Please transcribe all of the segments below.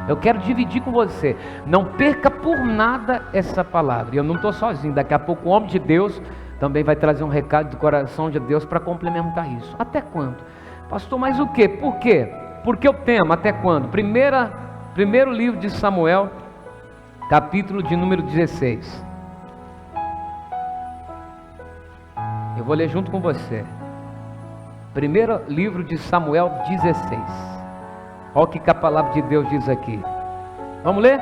Eu quero dividir com você. Não perca por nada essa palavra. E eu não estou sozinho. Daqui a pouco o homem de Deus também vai trazer um recado do coração de Deus para complementar isso. Até quando? Pastor, mas o quê? Por quê? Porque o tema, até quando? Primeiro livro de Samuel, capítulo de número 16. Eu vou ler junto com você. Primeiro livro de Samuel 16. Olha o que a palavra de Deus diz aqui. Vamos ler?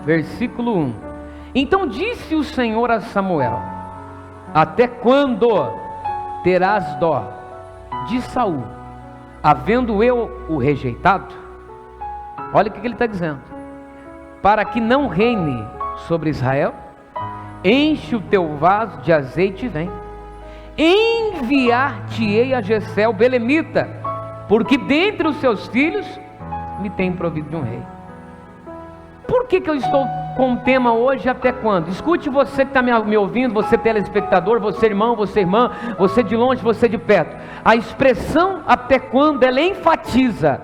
Versículo 1. Então disse o Senhor a Samuel: até quando terás dó de Saul, havendo eu o rejeitado? Olha o que ele está dizendo. Para que não reine sobre Israel, enche o teu vaso de azeite e vem. Enviar-te-ei a Jessé o belemita, porque dentre os seus filhos me tem provido de um rei. Por que eu estou com o tema hoje, até quando? Escute, você que está me ouvindo, você telespectador, você irmão, você irmã, você de longe, você de perto. A expressão até quando, ela enfatiza.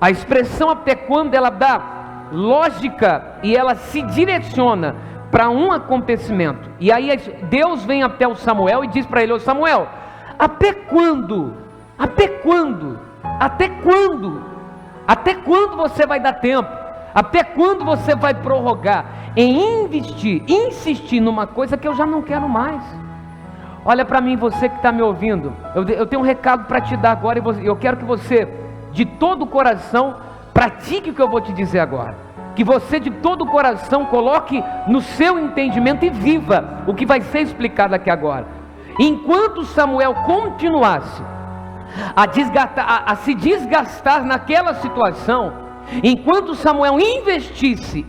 A expressão até quando, ela dá lógica e ela se direciona para um acontecimento. E aí Deus vem até o Samuel e diz para ele: ô Samuel, até quando? Até quando? Até quando? Até quando você vai dar tempo? Até quando você vai prorrogar em insistir numa coisa que eu já não quero mais? Olha para mim, você que está me ouvindo, eu tenho um recado para te dar agora, e eu quero que você, de todo o coração, pratique o que eu vou te dizer agora. Que você de todo o coração coloque no seu entendimento e viva o que vai ser explicado aqui agora. Enquanto Samuel continuasse a se desgastar naquela situação, enquanto Samuel insistisse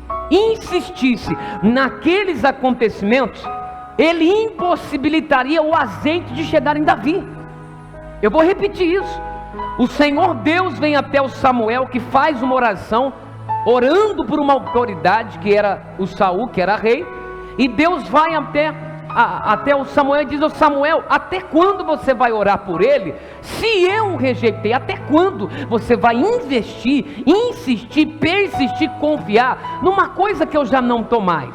naqueles acontecimentos, ele impossibilitaria o azeite de chegar em Davi. Eu vou repetir isso. O Senhor Deus vem até o Samuel, que faz uma oração, orando por uma autoridade que era o Saul, que era rei, e Deus vai até o Samuel e diz: ô Samuel, até quando você vai orar por ele, se eu o rejeitei? Até quando você vai investir, insistir, persistir, confiar numa coisa que eu já não estou mais?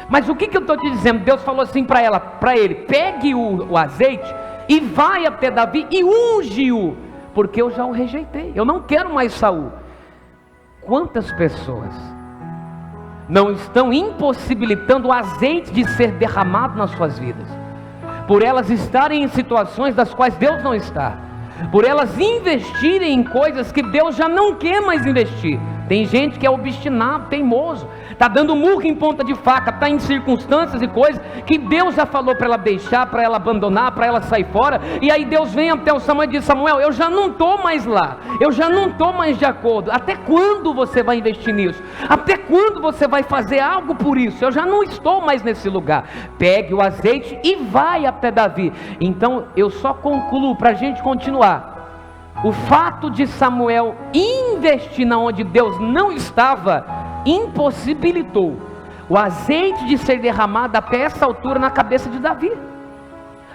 Mas o que eu estou te dizendo? Deus falou assim para ele: pegue o azeite e vai até Davi e unge-o, porque eu já o rejeitei, eu não quero mais Saul. Quantas pessoas não estão impossibilitando o azeite de ser derramado nas suas vidas, por elas estarem em situações das quais Deus não está, por elas investirem em coisas que Deus já não quer mais investir? Tem gente que é obstinado, teimoso, está dando murro em ponta de faca, está em circunstâncias e coisas que Deus já falou para ela deixar, para ela abandonar, para ela sair fora. E aí Deus vem até o Samuel e diz: Samuel, eu já não estou mais lá, eu já não estou mais de acordo. Até quando você vai investir nisso? Até quando você vai fazer algo por isso? Eu já não estou mais nesse lugar. Pegue o azeite e vai até Davi. Então eu só concluo para a gente continuar. O fato de Samuel investir na onde Deus não estava impossibilitou o azeite de ser derramado até essa altura na cabeça de Davi.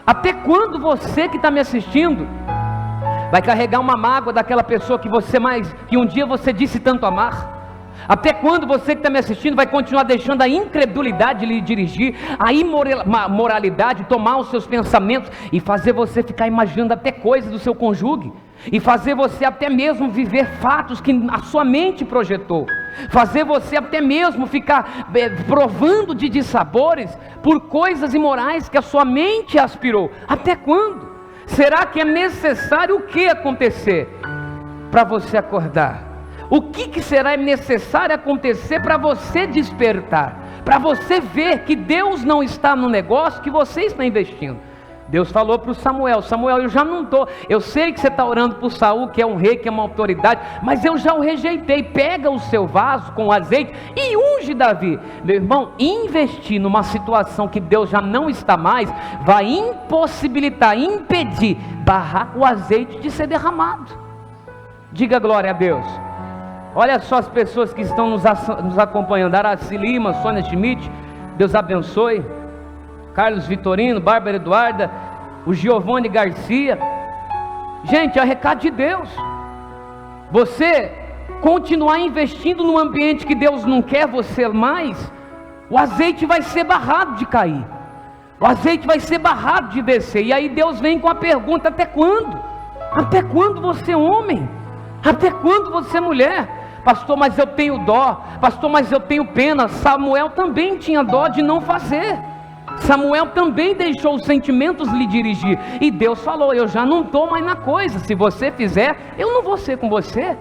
Até quando você que está me assistindo vai carregar uma mágoa daquela pessoa que um dia você disse tanto amar? Até quando você que está me assistindo vai continuar deixando a incredulidade lhe dirigir, a imoralidade tomar os seus pensamentos e fazer você ficar imaginando até coisas do seu cônjuge, e fazer você até mesmo viver fatos que a sua mente projetou, fazer você até mesmo ficar provando de dissabores por coisas imorais que a sua mente aspirou? Até quando? Será que é necessário o que acontecer para você acordar? O que será necessário acontecer para você despertar? Para você ver que Deus não está no negócio que você está investindo? Deus falou para o Samuel: Samuel, eu já não estou, eu sei que você está orando por Saul, que é um rei, que é uma autoridade, mas eu já o rejeitei. Pega o seu vaso com azeite e unge Davi. Meu irmão, investir numa situação que Deus já não está mais, vai impossibilitar, impedir, barrar o azeite de ser derramado. Diga glória a Deus. Olha só as pessoas que estão nos acompanhando: Araci Lima, Sônia Schmidt, Deus abençoe, Carlos Vitorino, Bárbara Eduarda, o Giovanni Garcia. Gente, é recado de Deus. Você continuar investindo num ambiente que Deus não quer você mais, o azeite vai ser barrado de cair, o azeite vai ser barrado de descer. E aí Deus vem com a pergunta: até quando? Até quando você homem? Até quando você mulher? Pastor, mas eu tenho dó. Pastor, mas eu tenho pena. Samuel também tinha dó de não fazer. Samuel também deixou os sentimentos lhe dirigir. E Deus falou: eu já não estou mais na coisa. Se você fizer, eu não vou ser com você.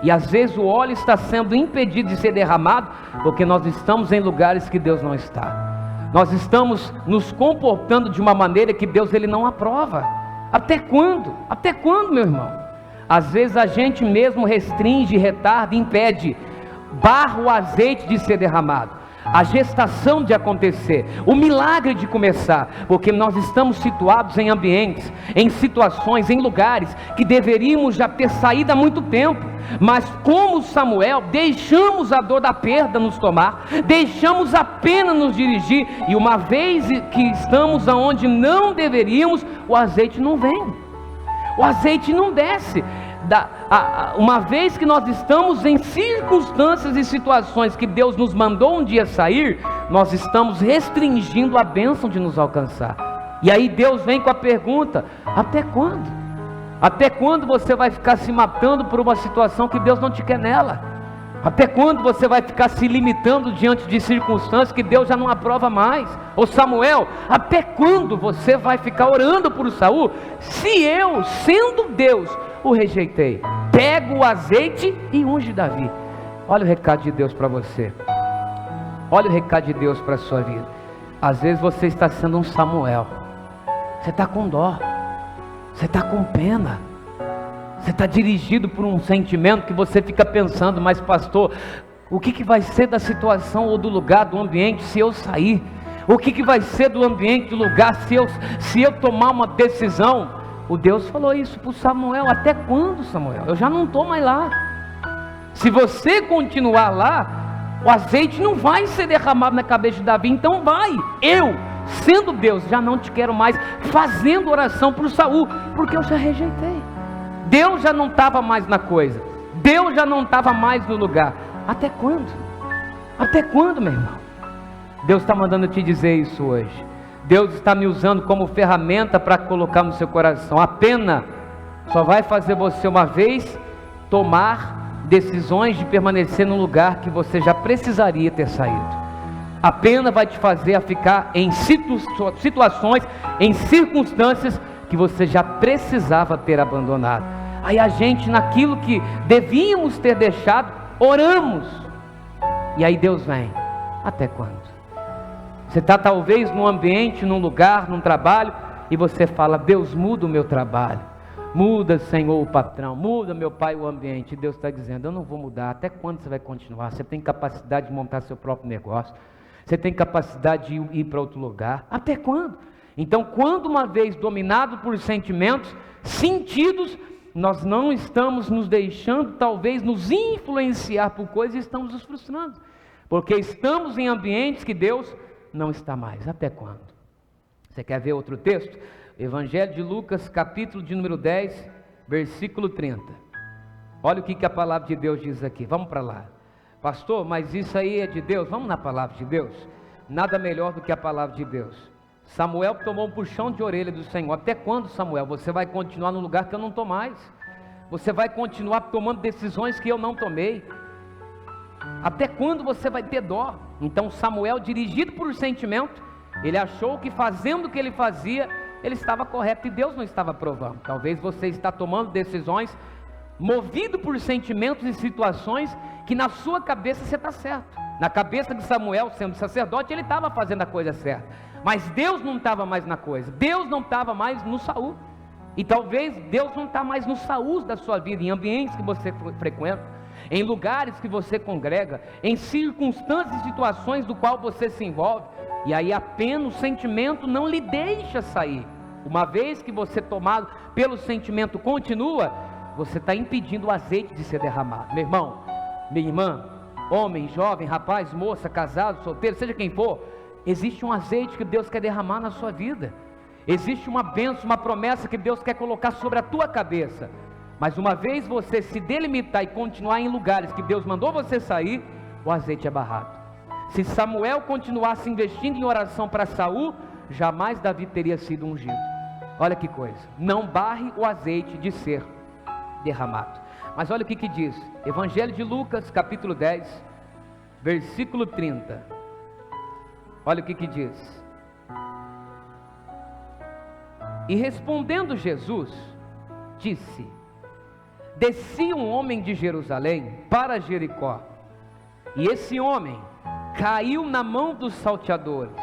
E às vezes o óleo está sendo impedido de ser derramado, porque nós estamos em lugares que Deus não está. Nós estamos nos comportando de uma maneira que Deus ele não aprova. Até quando? Até quando, meu irmão? Às vezes a gente mesmo restringe, retarda, impede, barra o azeite de ser derramado, a gestação de acontecer, o milagre de começar, porque nós estamos situados em ambientes, em situações, em lugares que deveríamos já ter saído há muito tempo, mas como Samuel, deixamos a dor da perda nos tomar, deixamos a pena nos dirigir, e uma vez que estamos aonde não deveríamos, o azeite não vem, o azeite não desce. Uma vez que nós estamos em circunstâncias e situações que Deus nos mandou um dia sair, nós estamos restringindo a bênção de nos alcançar. E aí Deus vem com a pergunta: até quando? Até quando você vai ficar se matando por uma situação que Deus não te quer nela? Até quando você vai ficar se limitando diante de circunstâncias que Deus já não aprova mais? Ô Samuel, até quando você vai ficar orando por Saul, se eu, sendo Deus, o rejeitei? Pega o azeite e unge Davi. Olha o recado de Deus para você. Olha o recado de Deus para a sua vida. Às vezes você está sendo um Samuel. Você está com dó. Você está com pena. Você está dirigido por um sentimento que você fica pensando: mas pastor, o que vai ser da situação ou do lugar, do ambiente, se eu sair? O que vai ser do ambiente, do lugar, se eu tomar uma decisão? O Deus falou isso para o Samuel: até quando, Samuel? Eu já não estou mais lá. Se você continuar lá, o azeite não vai ser derramado na cabeça de Davi. Então vai, eu, sendo Deus, já não te quero mais fazendo oração por Saul, porque eu já rejeitei. Deus já não estava mais na coisa, Deus já não estava mais no lugar. Até quando? Até quando, meu irmão? Deus está mandando te dizer isso hoje. Deus está me usando como ferramenta para colocar no seu coração. A pena só vai fazer você uma vez tomar decisões de permanecer num lugar que você já precisaria ter saído. A pena vai te fazer a ficar em situações, em circunstâncias que você já precisava ter abandonado. Aí a gente, naquilo que devíamos ter deixado, oramos. E aí Deus vem: até quando? Você está talvez num ambiente, num lugar, num trabalho, e você fala: Deus, muda o meu trabalho, muda, Senhor, o patrão, muda, meu Pai, o ambiente. E Deus está dizendo: eu não vou mudar. Até quando você vai continuar? Você tem capacidade de montar seu próprio negócio, você tem capacidade de ir para outro lugar. Até quando? Então, quando uma vez dominado por sentimentos, sentidos, nós não estamos nos deixando, talvez, nos influenciar por coisas e estamos nos frustrando, porque estamos em ambientes que Deus não está mais. Até quando? Você quer ver outro texto? Evangelho de Lucas, capítulo de número 10, versículo 30. Olha o que a palavra de Deus diz aqui. Vamos para lá. Pastor, mas isso aí é de Deus? Vamos na palavra de Deus? Nada melhor do que a palavra de Deus. Samuel tomou um puxão de orelha do Senhor. Até quando, Samuel? Você vai continuar no lugar que eu não estou mais? Você vai continuar tomando decisões que eu não tomei? Até quando você vai ter dó? Então Samuel, dirigido por sentimento, ele achou que fazendo o que ele fazia, ele estava correto, e Deus não estava aprovando. Talvez você está tomando decisões movido por sentimentos e situações que na sua cabeça você está certo. Na cabeça de Samuel, sendo sacerdote, ele estava fazendo a coisa certa, mas Deus não estava mais na coisa. Deus não estava mais no Saul. E talvez Deus não está mais no Saul da sua vida, em ambientes que você frequenta, em lugares que você congrega, em circunstâncias e situações do qual você se envolve, e aí apenas o sentimento não lhe deixa sair. Uma vez que você tomado pelo sentimento continua, você está impedindo o azeite de ser derramado. Meu irmão, minha irmã, homem, jovem, rapaz, moça, casado, solteiro, seja quem for, existe um azeite que Deus quer derramar na sua vida. Existe uma bênção, uma promessa que Deus quer colocar sobre a tua cabeça. Mas uma vez você se delimitar e continuar em lugares que Deus mandou você sair, o azeite é barrado. Se Samuel continuasse investindo em oração para Saul, jamais Davi teria sido ungido. Olha que coisa, não barre o azeite de ser derramado. Mas olha o que diz, Evangelho de Lucas, capítulo 10, versículo 30. Olha o que diz. E respondendo Jesus, disse: descia um homem de Jerusalém para Jericó, e esse homem caiu na mão dos salteadores,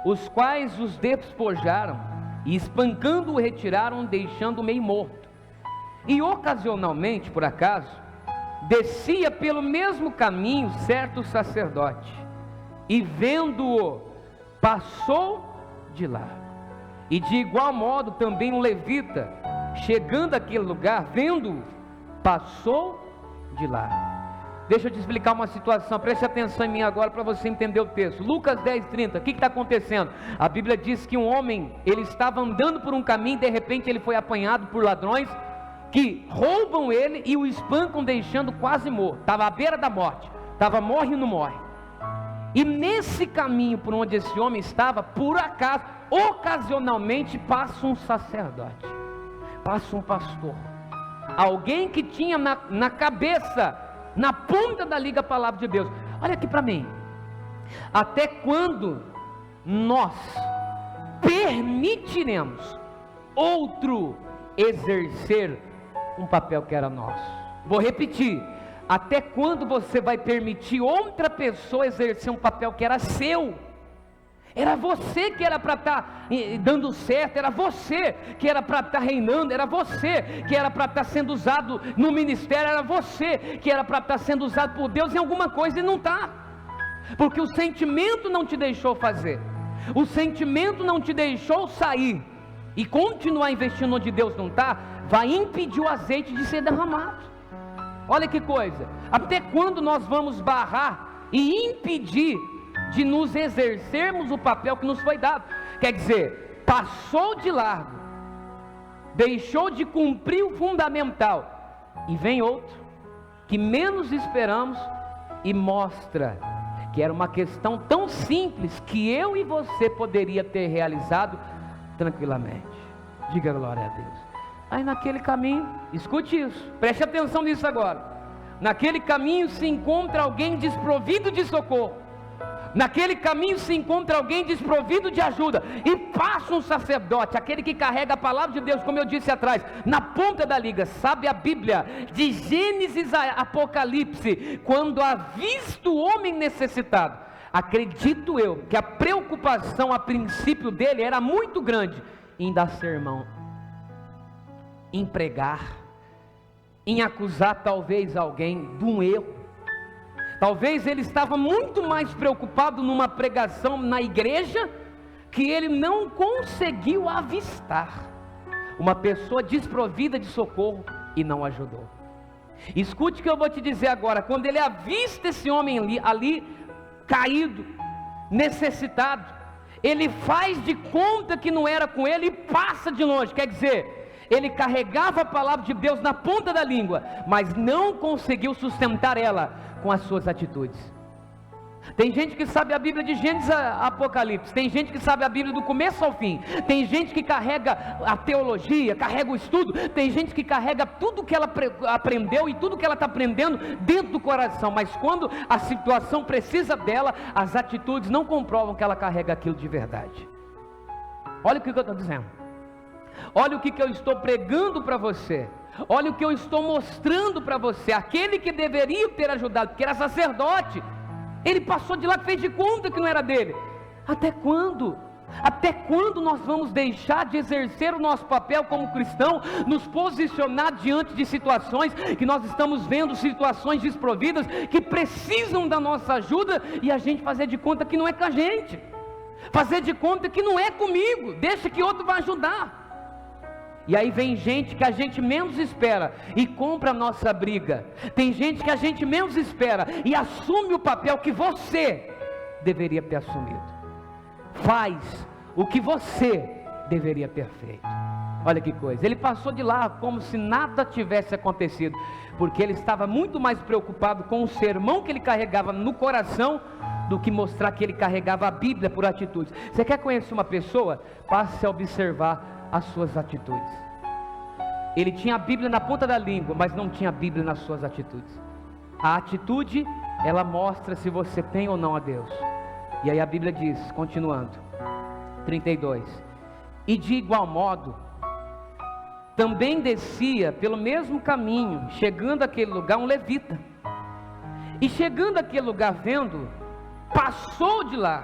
os quais os despojaram e espancando-o retiraram, deixando-o meio morto. E ocasionalmente, por acaso, descia pelo mesmo caminho certo sacerdote, e vendo-o, passou de lá. E de igual modo também um levita, chegando àquele lugar, vendo-o, passou de lá. Deixa eu te explicar uma situação, preste atenção em mim agora para você entender o texto. Lucas 10:30, o que está acontecendo? A Bíblia diz que um homem, ele estava andando por um caminho, de repente ele foi apanhado por ladrões, que roubam ele e o espancam, deixando quase morto. Estava à beira da morte, estava morre e não morre. E nesse caminho por onde esse homem estava, por acaso, ocasionalmente passa um sacerdote, passa um pastor, alguém que tinha na cabeça, na ponta da liga, a palavra de Deus. Olha aqui para mim, até quando nós permitiremos outro exercer um papel que era nosso? Vou repetir, até quando você vai permitir outra pessoa exercer um papel que era seu? Era você que era para estar dando certo, era você que era para estar reinando, era você que era para estar sendo usado no ministério, era você que era para estar sendo usado por Deus em alguma coisa e não está, porque o sentimento não te deixou fazer, o sentimento não te deixou sair e continuar investindo onde Deus não está, vai impedir o azeite de ser derramado. Olha que coisa, até quando nós vamos barrar e impedir de nos exercermos o papel que nos foi dado? Quer dizer, passou de largo, deixou de cumprir o fundamental, e vem outro, que menos esperamos, e mostra que era uma questão tão simples, que eu e você poderia ter realizado tranquilamente. Diga glória a Deus. Aí naquele caminho, escute isso, preste atenção nisso agora, naquele caminho se encontra alguém desprovido de socorro, naquele caminho se encontra alguém desprovido de ajuda, e passa um sacerdote, aquele que carrega a palavra de Deus, como eu disse atrás, na ponta da liga. Sabe a Bíblia, de Gênesis a Apocalipse, quando avista o homem necessitado, acredito eu, que a preocupação a princípio dele era muito grande, em dar sermão, em pregar, em acusar talvez alguém de um erro. Talvez ele estava muito mais preocupado numa pregação na igreja, que ele não conseguiu avistar uma pessoa desprovida de socorro e não ajudou. Escute o que eu vou te dizer agora. Quando ele avista esse homem ali caído, necessitado, ele faz de conta que não era com ele e passa de longe. Quer dizer, ele carregava a palavra de Deus na ponta da língua, mas não conseguiu sustentar ela com as suas atitudes. Tem gente que sabe a Bíblia de Gênesis a Apocalipse, tem gente que sabe a Bíblia do começo ao fim, tem gente que carrega a teologia, carrega o estudo, tem gente que carrega tudo que ela aprendeu e tudo que ela está aprendendo dentro do coração, mas quando a situação precisa dela, as atitudes não comprovam que ela carrega aquilo de verdade. Olha o que eu estou dizendo, olha o que eu estou pregando para você, olha o que eu estou mostrando para você. Aquele que deveria ter ajudado, porque era sacerdote, ele passou de lá, fez de conta que não era dele. Até quando? Até quando nós vamos deixar de exercer o nosso papel como cristão, nos posicionar diante de situações que nós estamos vendo, situações desprovidas, que precisam da nossa ajuda, e a gente fazer de conta que não é com a gente, fazer de conta que não é comigo, deixa que outro vai ajudar. E aí vem gente que a gente menos espera e compra a nossa briga. Tem gente que a gente menos espera e assume o papel que você deveria ter assumido. Faz o que você deveria ter feito. Olha que coisa, ele passou de lá como se nada tivesse acontecido, porque ele estava muito mais preocupado com o sermão que ele carregava no coração, do que mostrar que ele carregava a Bíblia por atitudes. Você quer conhecer uma pessoa? Passe a observar as suas atitudes. Ele tinha a Bíblia na ponta da língua, mas não tinha a Bíblia nas suas atitudes. A atitude, ela mostra se você tem ou não a Deus. E aí a Bíblia diz, continuando, 32, e de igual modo, também descia pelo mesmo caminho, chegando àquele lugar, um levita. E chegando àquele lugar, vendo, passou de lá.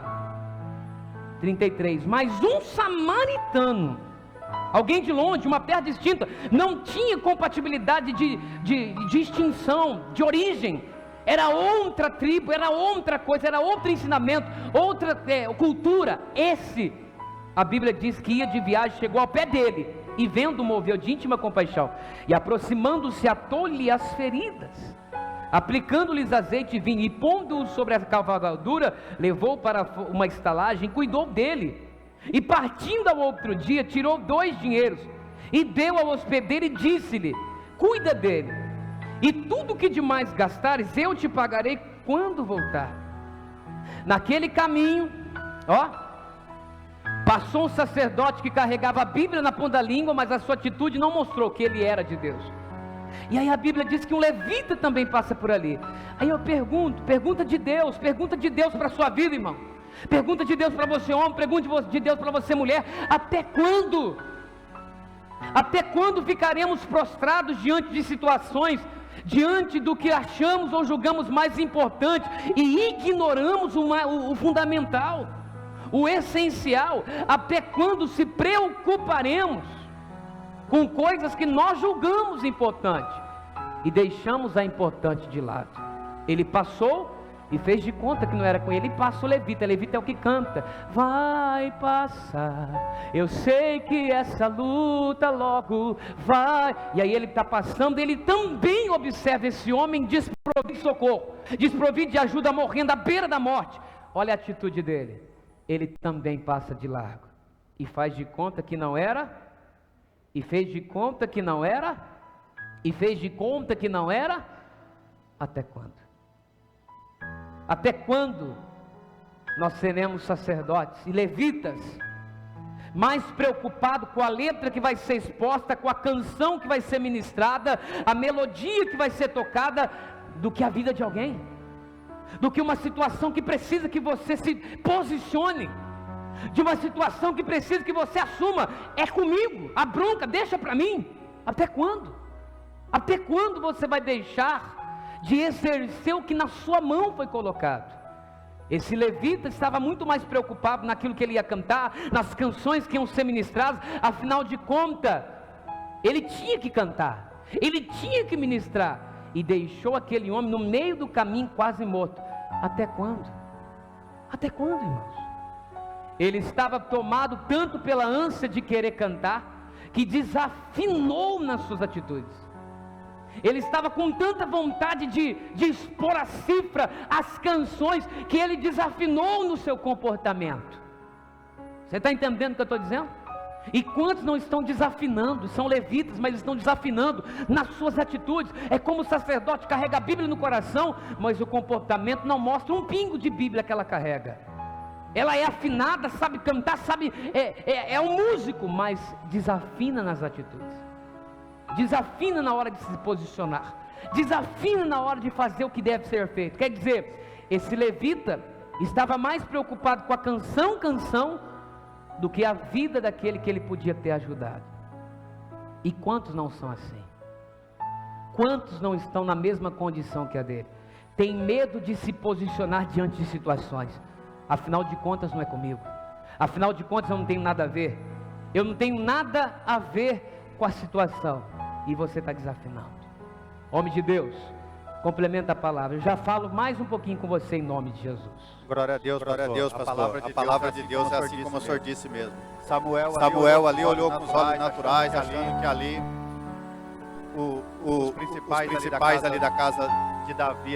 33, mas um samaritano, alguém de longe, uma terra distinta, não tinha compatibilidade de extinção, de origem, era outra tribo, era outra coisa, era outro ensinamento, outra cultura. Esse, a Bíblia diz que ia de viagem, chegou ao pé dele, e vendo, moveu de íntima compaixão, e aproximando-se, atou-lhe as feridas, aplicando-lhes azeite e vinho, e pondo-o sobre a cavalgadura, levou para uma estalagem, cuidou dele, e partindo ao outro dia, tirou 2 dinheiros, e deu ao hospedeiro, e disse-lhe, cuida dele, e tudo que demais gastares, eu te pagarei quando voltar. Naquele caminho, passou um sacerdote que carregava a Bíblia na ponta da língua, mas a sua atitude não mostrou que ele era de Deus. E aí a Bíblia diz que um levita também passa por ali. Aí eu pergunta de Deus para a sua vida, irmão. Pergunta de Deus para você, homem, pergunta de Deus para você, mulher. Até quando? Até quando ficaremos prostrados diante de situações, diante do que achamos ou julgamos mais importante, e ignoramos o fundamental, o essencial? Até quando se preocuparemos com coisas que nós julgamos importantes e deixamos a importante de lado? Ele passou e fez de conta que não era com ele. E passa o levita. Levita é o que canta: vai passar, eu sei que essa luta logo vai. E aí ele está passando, ele também observa esse homem desprovido de socorro, desprovido de ajuda, morrendo à beira da morte. Olha a atitude dele. Ele também passa de largo e faz de conta que não era, e fez de conta que não era, e fez de conta que não era. Até quando? Até quando nós seremos sacerdotes e levitas mais preocupados com a letra que vai ser exposta, com a canção que vai ser ministrada, a melodia que vai ser tocada, do que a vida de alguém, do que uma situação que precisa que você se posicione, de uma situação que precisa que você assuma: é comigo, a bronca deixa para mim. Até quando? Até quando você vai deixar de exercer o que na sua mão foi colocado? Esse levita estava muito mais preocupado naquilo que ele ia cantar, nas canções que iam ser ministradas. Afinal de contas, ele tinha que cantar, ele tinha que ministrar, e deixou aquele homem no meio do caminho quase morto. Até quando? Até quando, irmãos? Ele estava tomado tanto pela ânsia de querer cantar, que desafinou nas suas atitudes. Ele estava com tanta vontade de expor a cifra, as canções, que ele desafinou no seu comportamento. Você está entendendo o que eu estou dizendo? E quantos não estão desafinando? São levitas, mas estão desafinando nas suas atitudes. É como o sacerdote carrega a Bíblia no coração, mas o comportamento não mostra um pingo de Bíblia que ela carrega. Ela é afinada, sabe cantar, sabe, é um músico, mas desafina nas atitudes, desafina na hora de se posicionar, desafina na hora de fazer o que deve ser feito. Quer dizer, esse levita estava mais preocupado com a canção do que a vida daquele que ele podia ter ajudado. E quantos não são assim? Quantos não estão na mesma condição que a dele? Tem medo de se posicionar diante de situações. Afinal de contas não é comigo, afinal de contas eu não tenho nada a ver, eu não tenho nada a ver com a situação. E você está desafinando. Homem de Deus, complementa a palavra. Eu já falo mais um pouquinho com você em nome de Jesus. Glória a Deus, pastor. A palavra de Deus é assim como o senhor disse mesmo. Samuel ali olhou com os olhos naturais, achando que ali os principais ali da casa de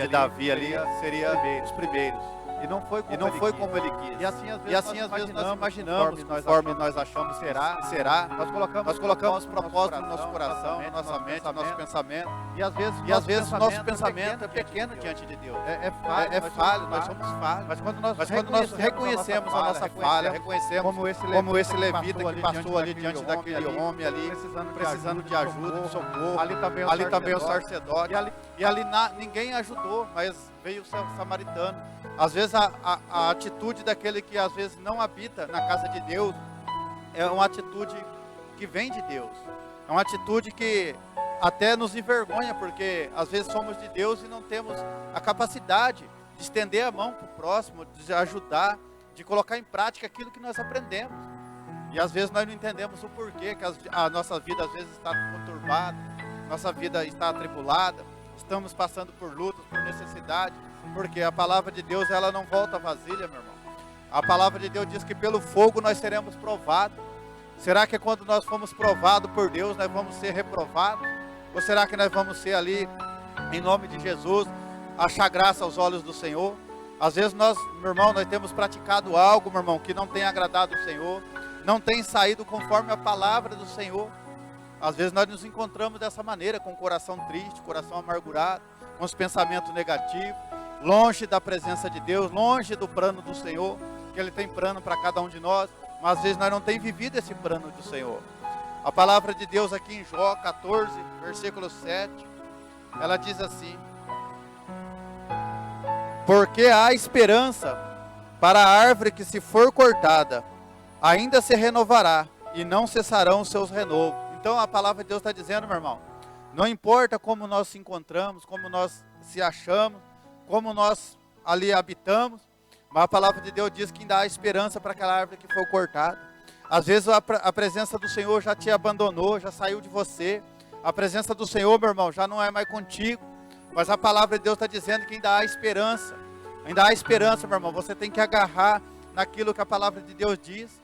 Davi ali seriam os primeiros. E não foi como ele quis. E assim, às vezes, nós imaginamos, conforme nós achamos que será. Nós colocamos propósito no nosso coração, na nossa mente, no nosso pensamento. E às vezes o nosso pensamento é pequeno diante de Deus. É falho, nós somos falhos. Mas quando nós reconhecemos a nossa falha, reconhecemos como esse levita que passou ali diante daquele homem ali, precisando de ajuda, de socorro. Ali também o sacerdote. E ali ninguém ajudou, mas veio o samaritano. Às vezes a atitude daquele que às vezes não habita na casa de Deus é uma atitude que vem de Deus. É uma atitude que até nos envergonha, porque às vezes somos de Deus e não temos a capacidade de estender a mão para o próximo, de ajudar, de colocar em prática aquilo que nós aprendemos. E às vezes nós não entendemos o porquê que a nossa vida às vezes está conturbada, nossa vida está atribulada, estamos passando por lutas, por necessidade, porque a palavra de Deus, ela não volta vazia, meu irmão. A palavra de Deus diz que pelo fogo nós seremos provados. Será que quando nós formos provados por Deus, nós vamos ser reprovados? Ou será que nós vamos ser ali, em nome de Jesus, achar graça aos olhos do Senhor? Às vezes nós, meu irmão, nós temos praticado algo, meu irmão, que não tem agradado o Senhor, não tem saído conforme a palavra do Senhor. Às vezes nós nos encontramos dessa maneira, com o coração triste, coração amargurado, com os pensamentos negativos, longe da presença de Deus, longe do plano do Senhor, que Ele tem plano para cada um de nós, mas às vezes nós não temos vivido esse plano do Senhor. A palavra de Deus aqui em Jó 14, versículo 7, ela diz assim: porque há esperança para a árvore que, se for cortada, ainda se renovará, e não cessarão os seus renovos. Então a palavra de Deus está dizendo, meu irmão, não importa como nós se encontramos, como nós se achamos, como nós ali habitamos, mas a palavra de Deus diz que ainda há esperança para aquela árvore que foi cortada. Às vezes a presença do Senhor já te abandonou, já saiu de você. A presença do Senhor, meu irmão, já não é mais contigo. Mas a palavra de Deus está dizendo que ainda há esperança. Ainda há esperança, meu irmão. Você tem que agarrar naquilo que a palavra de Deus diz.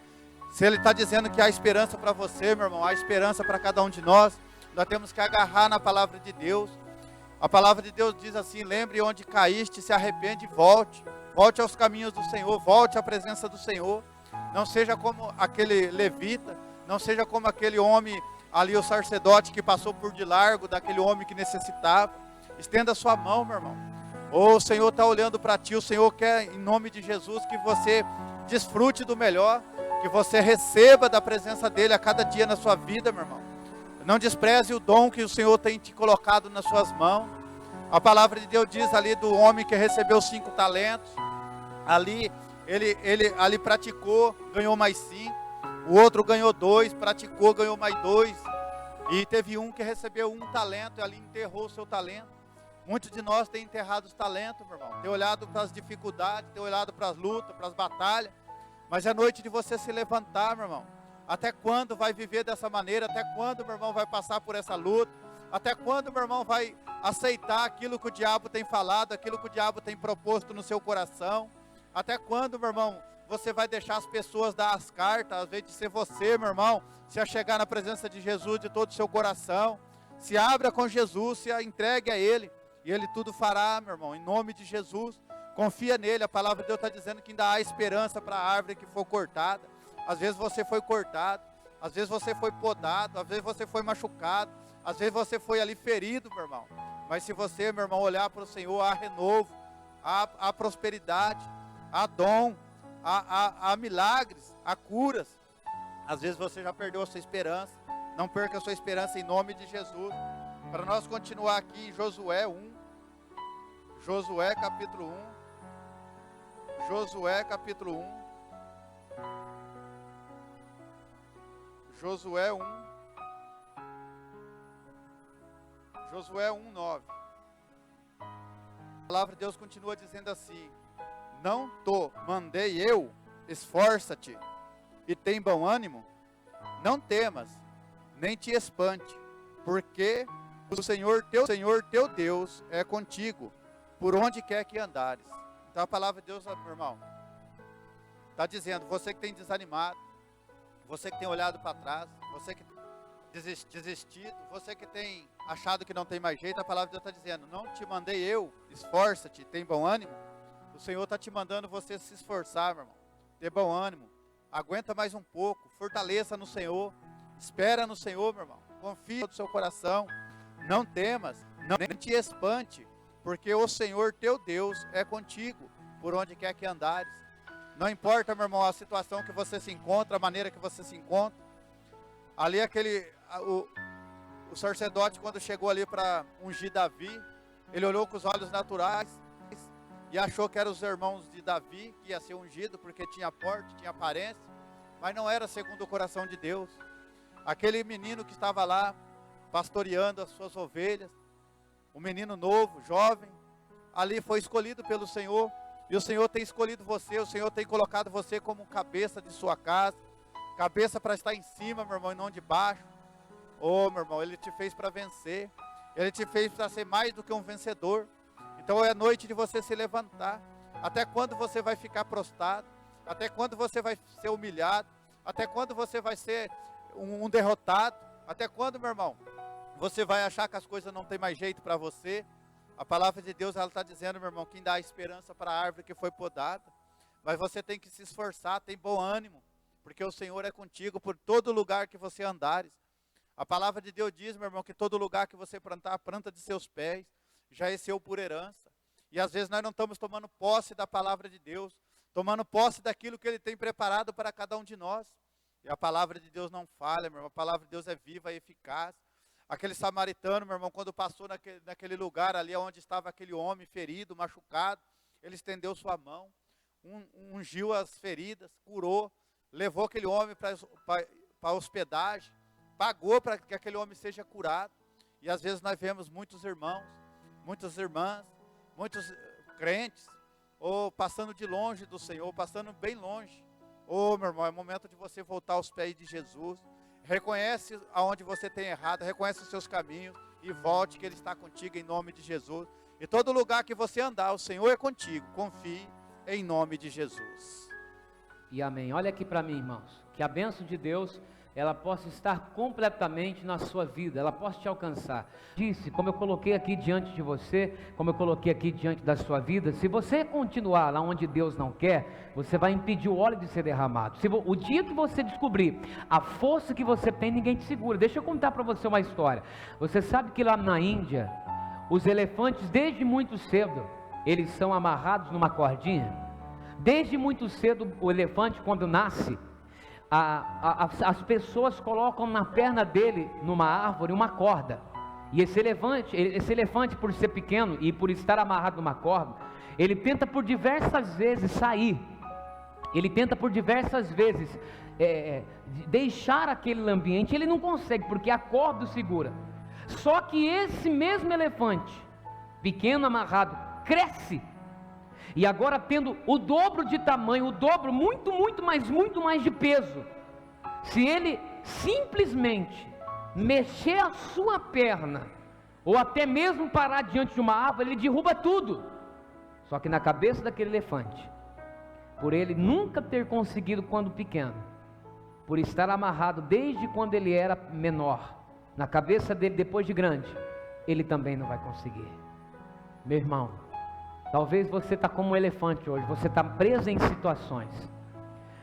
Se Ele está dizendo que há esperança para você, meu irmão, há esperança para cada um de nós, nós temos que agarrar na palavra de Deus. A palavra de Deus diz assim: lembre onde caíste, se arrepende e volte. Volte aos caminhos do Senhor, volte à presença do Senhor. Não seja como aquele levita, não seja como aquele homem ali, o sacerdote que passou por de largo daquele homem que necessitava. Estenda a sua mão, meu irmão. O Senhor está olhando para ti, o Senhor quer, em nome de Jesus, que você desfrute do melhor, que você receba da presença dEle a cada dia na sua vida, meu irmão. Não despreze o dom que o Senhor tem te colocado nas suas mãos. A palavra de Deus diz ali do homem que recebeu 5 talentos. Ali, ele ali praticou, ganhou mais 5. O outro ganhou 2, praticou, ganhou mais 2. E teve um que recebeu 1 talento e ali enterrou o seu talento. Muitos de nós têm enterrado os talentos, meu irmão. Tem olhado para as dificuldades, tem olhado para as lutas, para as batalhas. Mas é noite de você se levantar, meu irmão. Até quando vai viver dessa maneira? Até quando, meu irmão, vai passar por essa luta? Até quando, meu irmão, vai aceitar aquilo que o diabo tem falado, aquilo que o diabo tem proposto no seu coração? Até quando, meu irmão, você vai deixar as pessoas dar as cartas, ao invés de ser você, meu irmão, se achegar na presença de Jesus de todo o seu coração? Se abra com Jesus, se entregue a Ele, e Ele tudo fará, meu irmão, em nome de Jesus. Confia nele. A palavra de Deus está dizendo que ainda há esperança para a árvore que for cortada. Às vezes você foi cortado, às vezes você foi podado, às vezes você foi machucado, às vezes você foi ali ferido, meu irmão. Mas se você, meu irmão, olhar para o Senhor, há renovo, há prosperidade, há dom, há milagres, há curas. Às vezes você já perdeu a sua esperança. Não perca a sua esperança em nome de Jesus. Para nós continuar aqui em Josué 1. Josué capítulo 1. Josué capítulo 1. Josué 1. Josué 1, 9. A palavra de Deus continua dizendo assim: não te mandei eu, esforça-te e tem bom ânimo, não temas, nem te espante, porque o Senhor teu Deus é contigo, por onde quer que andares. Então a palavra de Deus, meu irmão, está dizendo: você que tem desanimado, você que tem olhado para trás, você que desistido, você que tem achado que não tem mais jeito, a palavra de Deus está dizendo: não te mandei eu, esforça-te, tem bom ânimo. O Senhor está te mandando você se esforçar, meu irmão. Ter bom ânimo. Aguenta mais um pouco. Fortaleça no Senhor. Espera no Senhor, meu irmão. Confia no seu coração. Não temas. Não te espante. Porque o Senhor teu Deus é contigo. Por onde quer que andares. Não importa, meu irmão, a situação que você se encontra. A maneira que você se encontra. Ali o sacerdote, quando chegou ali para ungir Davi, ele olhou com os olhos naturais e achou que eram os irmãos de Davi que ia ser ungido, porque tinha porte, tinha aparência, mas não era segundo o coração de Deus. Aquele menino que estava lá pastoreando as suas ovelhas, um menino novo, jovem, ali foi escolhido pelo Senhor, e o Senhor tem escolhido você, o Senhor tem colocado você como cabeça de sua casa, cabeça para estar em cima, meu irmão, e não de baixo. Oh, meu irmão, Ele te fez para vencer, Ele te fez para ser mais do que um vencedor. Então é noite de você se levantar. Até quando você vai ficar prostrado? Até quando você vai ser humilhado? Até quando você vai ser um derrotado? Até quando, meu irmão, você vai achar que as coisas não tem mais jeito para você? A palavra de Deus, ela está dizendo, meu irmão, quem dá esperança para a árvore que foi podada. Mas você tem que se esforçar, tem bom ânimo, porque o Senhor é contigo por todo lugar que você andares. A palavra de Deus diz, meu irmão, que todo lugar que você plantar, planta de seus pés, já é seu por herança. E às vezes nós não estamos tomando posse da palavra de Deus, tomando posse daquilo que Ele tem preparado para cada um de nós. E a palavra de Deus não falha, meu irmão, a palavra de Deus é viva e eficaz. Aquele samaritano, meu irmão, quando passou naquele lugar ali onde estava aquele homem ferido, machucado, ele estendeu sua mão, ungiu as feridas, curou, levou aquele homem para hospedagem, pagou para que aquele homem seja curado. E às vezes nós vemos muitos irmãos, muitas irmãs, muitos crentes, ou passando de longe do Senhor, passando bem longe. Oh, meu irmão, é momento de você voltar aos pés de Jesus. Reconhece aonde você tem errado, reconhece os seus caminhos e volte, que Ele está contigo em nome de Jesus. E todo lugar que você andar, o Senhor é contigo. Confie em nome de Jesus. E amém. Olha aqui para mim, irmãos, que a bênção de Deus, ela possa estar completamente na sua vida, ela possa te alcançar. Disse, como eu coloquei aqui diante de você, como eu coloquei aqui diante da sua vida, se você continuar lá onde Deus não quer, você vai impedir o óleo de ser derramado. O dia que você descobrir a força que você tem, ninguém te segura. Deixa eu contar para você uma história. Você sabe que lá na Índia, os elefantes, desde muito cedo, eles são amarrados numa cordinha. Desde muito cedo, o elefante, quando nasce, as pessoas colocam na perna dele, numa árvore, uma corda. E esse elefante, por ser pequeno e por estar amarrado numa corda, ele tenta por diversas vezes sair. Ele tenta por diversas vezes deixar aquele ambiente. Ele não consegue, porque a corda o segura. Só que esse mesmo elefante, pequeno, amarrado, cresce. E agora tendo o dobro de tamanho, muito mais de peso. Se ele simplesmente mexer a sua perna, ou até mesmo parar diante de uma árvore, ele derruba tudo. Só que na cabeça daquele elefante, por ele nunca ter conseguido quando pequeno, por estar amarrado desde quando ele era menor, na cabeça dele depois de grande, ele também não vai conseguir. Meu irmão, talvez você está como um elefante hoje, você está preso em situações,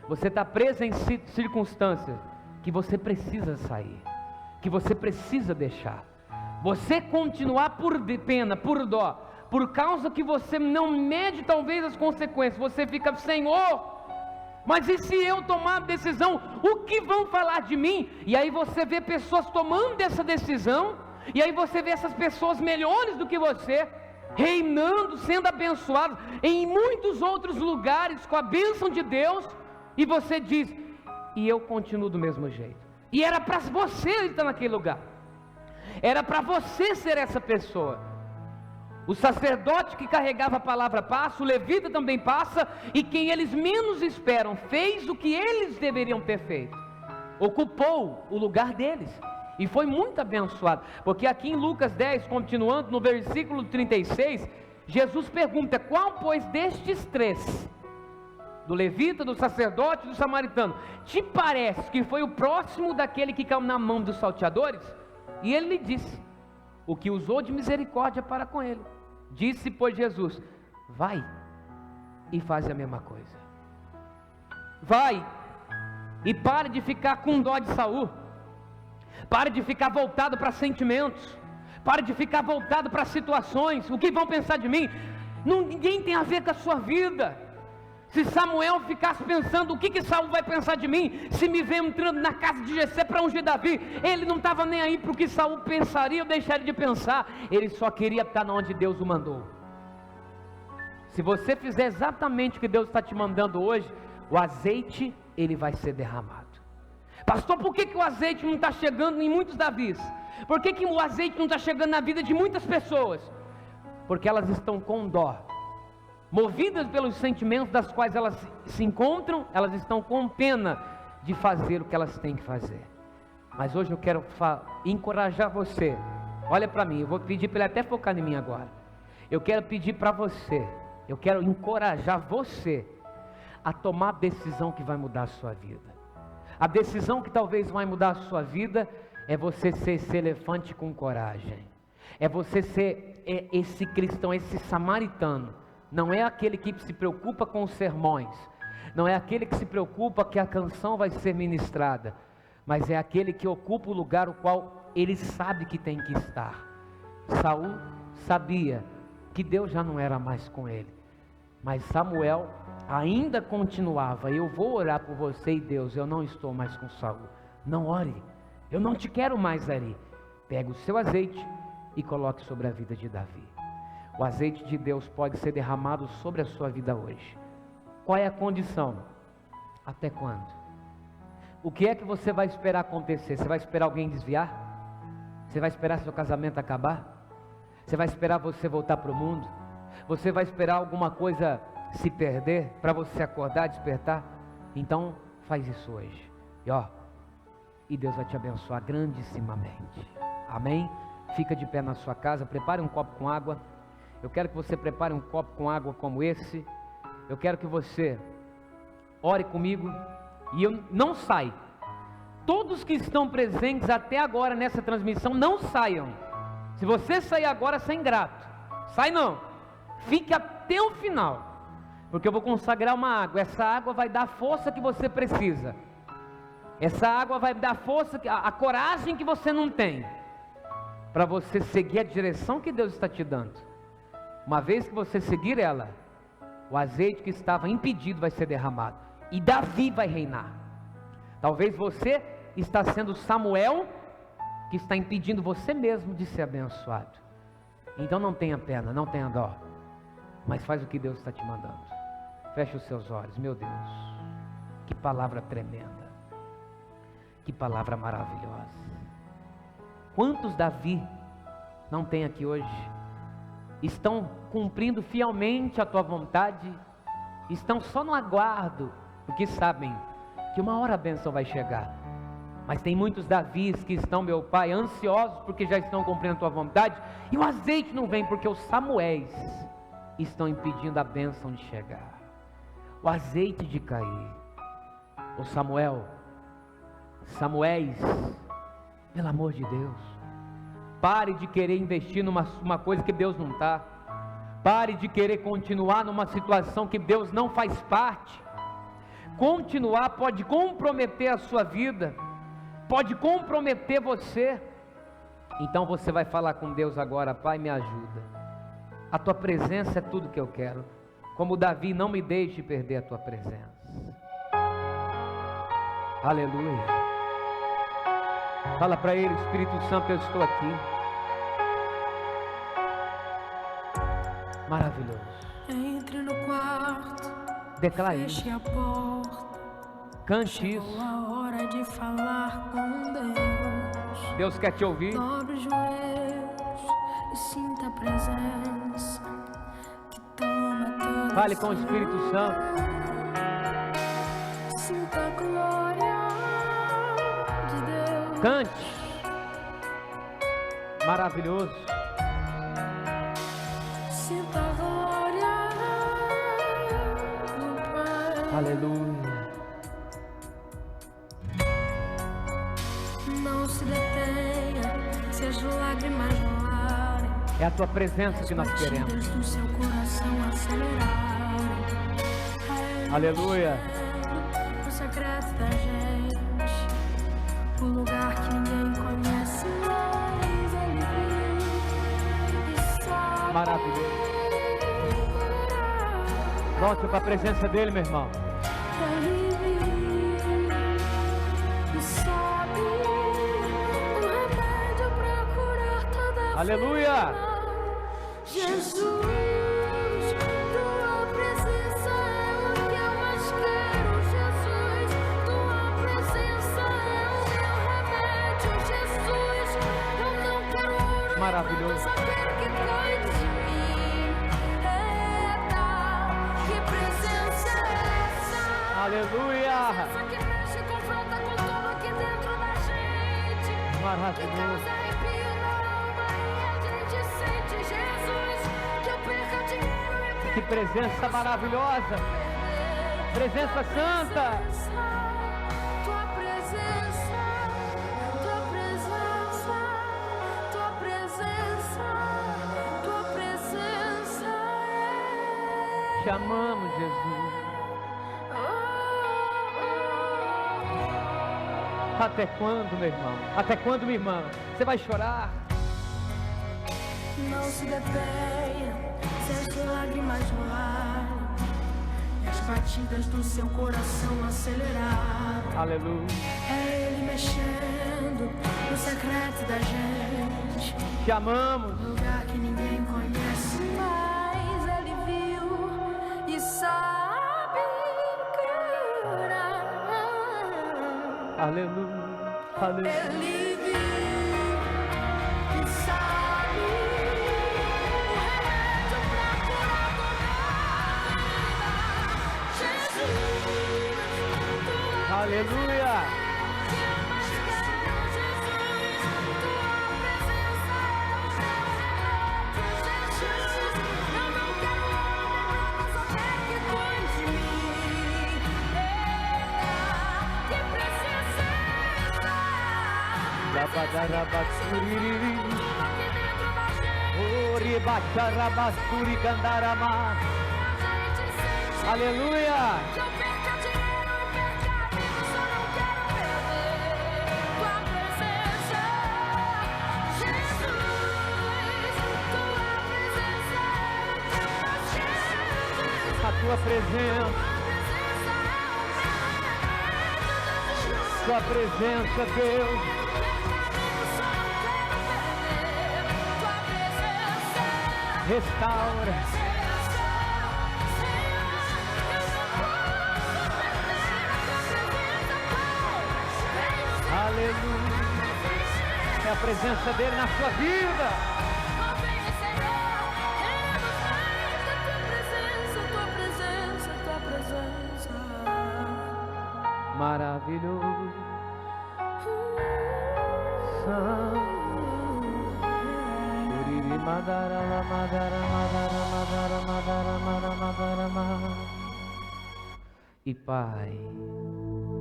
você está preso em circunstâncias que você precisa sair, que você precisa deixar. Você continuar por pena, por dó, por causa que você não mede talvez as consequências, você fica, Senhor, mas e se eu tomar a decisão, o que vão falar de mim? E aí você vê pessoas tomando essa decisão, e aí você vê essas pessoas melhores do que você, reinando, sendo abençoados em muitos outros lugares com a bênção de Deus, e você diz, e eu continuo do mesmo jeito. E era para você estar naquele lugar, era para você ser essa pessoa. O sacerdote que carregava a palavra passa, o levita também passa, e quem eles menos esperam fez o que eles deveriam ter feito, ocupou o lugar deles. E foi muito abençoado, porque aqui em Lucas 10, continuando no versículo 36, Jesus pergunta, qual pois destes três, do levita, do sacerdote e do samaritano, te parece que foi o próximo daquele que caiu na mão dos salteadores? E ele lhe disse, o que usou de misericórdia para com ele. Disse, pois, Jesus, vai e faz a mesma coisa. Vai e pare de ficar com dó de Saul. Pare de ficar voltado para sentimentos. Pare de ficar voltado para situações. O que vão pensar de mim? Ninguém tem a ver com a sua vida. Se Samuel ficasse pensando o que Saul vai pensar de mim, se me vê entrando na casa de Jessé para ungir Davi, ele não estava nem aí para o que Saul pensaria ou deixaria de pensar. Ele só queria estar onde Deus o mandou. Se você fizer exatamente o que Deus está te mandando hoje, o azeite ele vai ser derramado. Pastor, por que o azeite não está chegando em muitos Davis? Por que o azeite não está chegando na vida de muitas pessoas? Porque elas estão com dó, movidas pelos sentimentos das quais elas se encontram, elas estão com pena de fazer o que elas têm que fazer. Mas hoje eu quero encorajar você. Olha para mim, eu vou pedir para ele até focar em mim agora. Eu quero pedir para você, eu quero encorajar você a tomar a decisão que vai mudar a sua vida. A decisão que talvez vai mudar a sua vida é você ser esse elefante com coragem. É você ser esse cristão, esse samaritano. Não é aquele que se preocupa com os sermões. Não é aquele que se preocupa que a canção vai ser ministrada. Mas é aquele que ocupa o lugar o qual ele sabe que tem que estar. Saul sabia que Deus já não era mais com ele. Mas Samuel ainda continuava: eu vou orar por você e Deus, eu não estou mais com Saul. Não ore, eu não te quero mais ali. Pega o seu azeite e coloque sobre a vida de Davi. O azeite de Deus pode ser derramado sobre a sua vida hoje. Qual é a condição? Até quando? O que é que você vai esperar acontecer? Você vai esperar alguém desviar? Você vai esperar seu casamento acabar? Você vai esperar você voltar para o mundo? Você vai esperar alguma coisa se perder para você acordar, despertar? Então faz isso hoje. E Deus vai te abençoar grandissimamente. Amém? Fica de pé na sua casa, prepare um copo com água. Eu quero que você prepare um copo com água como esse. Eu quero que você ore comigo e eu não saia. Todos que estão presentes até agora nessa transmissão, não saiam. Se você sair agora, você é ingrato. Sai não. Fique até o final. Porque eu vou consagrar uma água. Essa água vai dar a força que você precisa. Essa água vai dar força, a coragem que você não tem, para você seguir a direção que Deus está te dando. Uma vez que você seguir ela, o azeite que estava impedido vai ser derramado. E Davi vai reinar. Talvez você está sendo Samuel, que está impedindo você mesmo de ser abençoado. Então não tenha pena, não tenha dó, mas faz o que Deus está te mandando. Feche os seus olhos. Meu Deus, que palavra tremenda, que palavra maravilhosa. Quantos Davi não tem aqui hoje? Estão cumprindo fielmente a tua vontade, estão só no aguardo, porque sabem que uma hora a bênção vai chegar. Mas tem muitos Davis que estão, meu Pai, ansiosos porque já estão cumprindo a tua vontade, e o azeite não vem porque os Samuéis estão impedindo a bênção de chegar, o azeite de cair. O Samuéis, pelo amor de Deus, pare de querer investir numa coisa que Deus não está. Pare de querer continuar numa situação que Deus não faz parte. Continuar pode comprometer a sua vida, pode comprometer você. Então você vai falar com Deus agora: Pai, me ajuda. A tua presença é tudo que eu quero. Como Davi, não me deixe perder a tua presença. Aleluia. Fala para ele: Espírito Santo, eu estou aqui. Maravilhoso. Entre no quarto, declare, feche a porta, cante isso. chegou a hora de falar com Deus. Deus quer te ouvir. Dobre os joelhos e sinta a presença que toma todo. Fale com o Espírito Santo. Sinta a glória de Deus. Cante. Maravilhoso. Sinta a glória do Pai. Aleluia. Não se detenha, se as lágrimas rolarem, É a tua presença que nós queremos. batidas do seu coração acelerarem. Aleluia. O secreto da gente, o lugar que ninguém conhece, mas Ele viu e sabe. Maravilhoso. Volte para a presença dele, meu irmão. Ele viu e sabe o remédio pra curar toda a Aleluia. Jesus, tua presença é o que eu mais quero. Jesus, tua presença é o meu remédio. Jesus, eu não quero ouro, Maravilhoso. mas eu quero que cuide de mim. Eita, que presença é essa? Aleluia. Presença que mexe e confronta com tudo aqui dentro da gente. Que Maravilhoso. causa arrepio na alma e a gente sente. Jesus, que eu perca dinheiro e Que perca presença maravilhosa. Presença santa. tua presença, tua presença, tua presença, tua presença Te amamos, Jesus. Até quando, meu irmão? Até quando, minha irmã? Você vai chorar? Não se detenha se as lágrimas rolarem e as batidas do seu coração acelerarem. Aleluia. É Ele mexendo no secreto da gente, Te amamos. lugar que ninguém conhece, mas Ele viu e sabe curar. Aleluia. Aleluia. Ele viu e sabe o remédio pra curar toda a vida. Jesus, tua Aleluia. que eu mais quero. Jesus, tua presença é o meu remédio. Jesus, eu não quero homem, mas só quero que cuide de mim. Eita, que presença é essa? Labadarabasuriri. Tudo aqui dentro da gente, Oribacharabasuri candarama. a gente sente. Aleluia. Que eu perca dinheiro e perca a vida, só não quero perder tua presença. Jesus, tua presença é o que eu mais quero. A tua presença. Tua presença é o meu remédio, Jesus. Tua presença, Deus. Restaura. Aleluia. É a presença dele na sua vida. Maravilhoso. Santo. Uriri madara la madara madara madara madara madara madara madara. E Pai,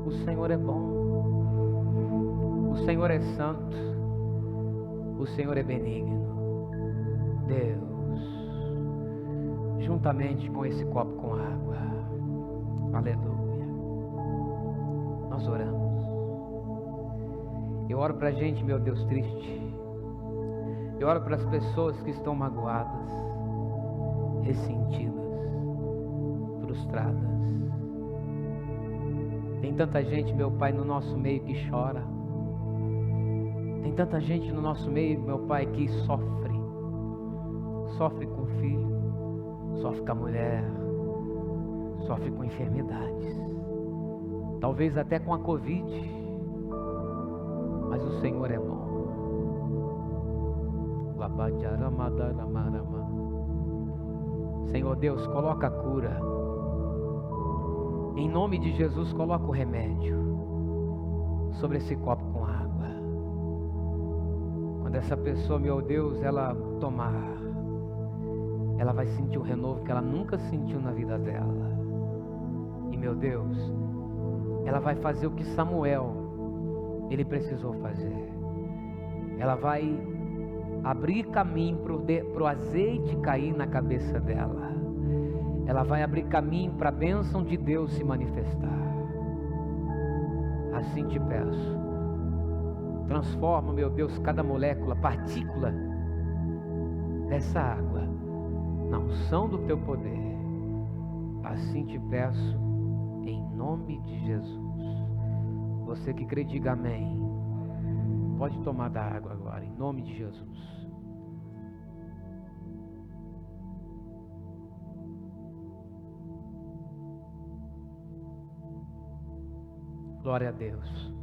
o Senhor é bom, o Senhor é santo, o Senhor é benigno. Deus, juntamente com esse copo com água, aleluia, nós oramos. Eu oro pra gente, meu Deus, triste. Eu oro para as pessoas que estão magoadas, ressentidas, frustradas. Tem tanta gente, meu Pai, no nosso meio que chora. Tem tanta gente no nosso meio, meu Pai, que sofre. Sofre com o filho, sofre com a mulher, sofre com enfermidades. Talvez até com a Covid. Mas o Senhor é bom. Senhor Deus, coloca a cura. Em nome de Jesus, coloca o remédio sobre esse copo com água. Quando essa pessoa, meu Deus, ela tomar, ela vai sentir um renovo que ela nunca sentiu na vida dela. E meu Deus, ela vai fazer o que Samuel, ele precisou fazer. Ela vai abrir caminho para o azeite cair na cabeça dela. ela vai abrir caminho para a bênção de Deus se manifestar. Assim te peço, transforma, meu Deus, cada molécula, partícula dessa água na unção do teu poder. Assim te peço, em nome de Jesus. Você que crê, diga amém. Pode tomar da água agora, em nome de Jesus. Glória a Deus.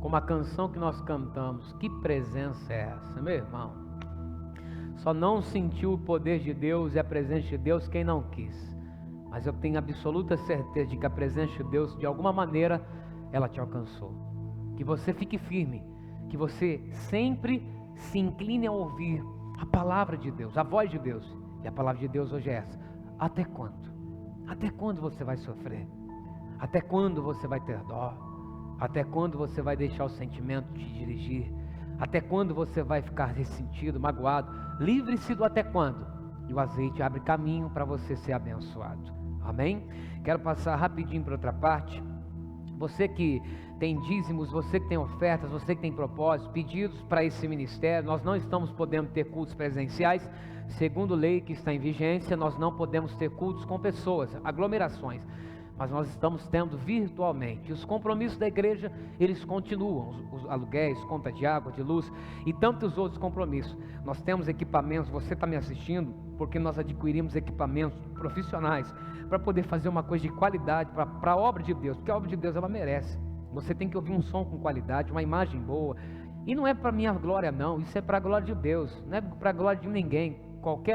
Como a canção que nós cantamos, que presença é essa, meu irmão? Só não sentiu o poder de Deus e a presença de Deus quem não quis. Mas eu tenho absoluta certeza de que a presença de Deus, de alguma maneira, ela te alcançou. Que você fique firme, que você sempre se incline a ouvir a palavra de Deus, a voz de Deus. E a palavra de Deus hoje é essa: até quando? Até quando você vai sofrer? Até quando você vai ter dó? Até quando você vai deixar o sentimento te dirigir? Até quando você vai ficar ressentido, magoado? Livre-se do até quando. E o azeite abre caminho para você ser abençoado. Amém? Quero passar rapidinho para outra parte. Você que tem dízimos, você que tem ofertas, você que tem propósitos, pedidos para esse ministério. Nós não estamos podendo ter cultos presenciais. Segundo lei que está em vigência, nós não podemos ter cultos com pessoas, aglomerações. Mas nós estamos tendo virtualmente. E os compromissos da igreja, eles continuam. Os aluguéis, conta de água, de luz e tantos outros compromissos. Nós temos equipamentos, você está me assistindo, porque nós adquirimos equipamentos profissionais para poder fazer uma coisa de qualidade para a obra de Deus. Porque a obra de Deus, ela merece. Você tem que ouvir um som com qualidade, uma imagem boa. E não é para minha glória não, isso é para a glória de Deus. Não é para a glória de ninguém. Qualquer